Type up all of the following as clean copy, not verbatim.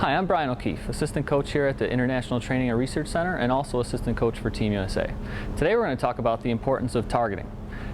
Hi, I'm Bryan O'Keefe, assistant coach here at the International Training and Research Center and also assistant coach for Team USA. Today we're going to talk about the importance of targeting.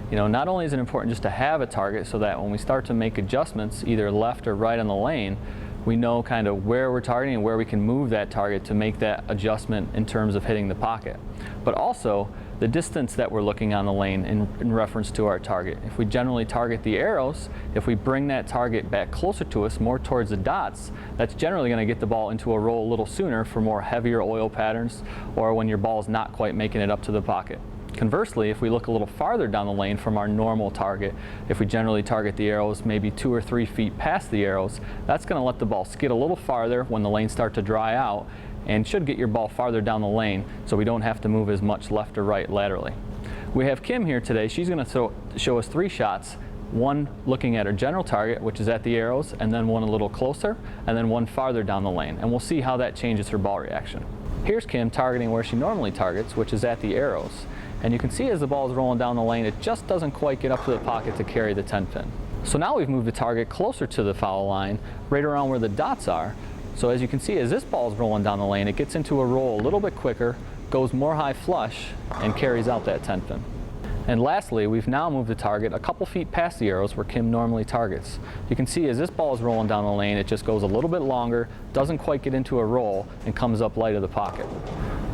Not only is it important just to have a target so that when we start to make adjustments, either left or right on the lane, we know kind of where we're targeting and where we can move that target to make that adjustment in terms of hitting the pocket. But also the distance that we're looking on the lane in reference to our target. If we generally target the arrows, if we bring that target back closer to us, more towards the dots, that's generally going to get the ball into a roll a little sooner for more heavier oil patterns or when your ball is not quite making it up to the pocket. Conversely, if we look a little farther down the lane from our normal target, if we generally target the arrows maybe 2 or 3 feet past the arrows, that's going to let the ball skid a little farther when the lanes start to dry out and should get your ball farther down the lane so we don't have to move as much left or right laterally. We have Kim here today. She's going to show us 3 shots, one looking at her general target, which is at the arrows, and then one a little closer, and then one farther down the lane. And we'll see how that changes her ball reaction. Here's Kim targeting where she normally targets, which is at the arrows. And you can see as the ball is rolling down the lane, it just doesn't quite get up to the pocket to carry the 10 pin. So now we've moved the target closer to the foul line, right around where the dots are. So as you can see, as this ball is rolling down the lane, it gets into a roll a little bit quicker, goes more high flush, and carries out that 10 pin. And lastly, we've now moved the target a couple feet past the arrows where Kim normally targets. You can see as this ball is rolling down the lane, it just goes a little bit longer, doesn't quite get into a roll, and comes up light of the pocket.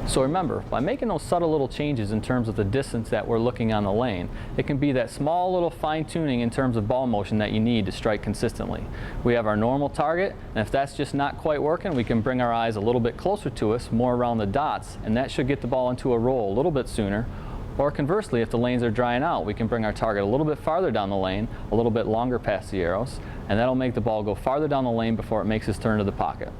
So remember, by making those subtle little changes in terms of the distance that we're looking on the lane, it can be that small little fine-tuning in terms of ball motion that you need to strike consistently. We have our normal target, and if that's just not quite working, we can bring our eyes a little bit closer to us, more around the dots, and that should get the ball into a roll a little bit sooner. Or conversely, if the lanes are drying out, we can bring our target a little bit farther down the lane, a little bit longer past the arrows, and that'll make the ball go farther down the lane before it makes its turn to the pocket.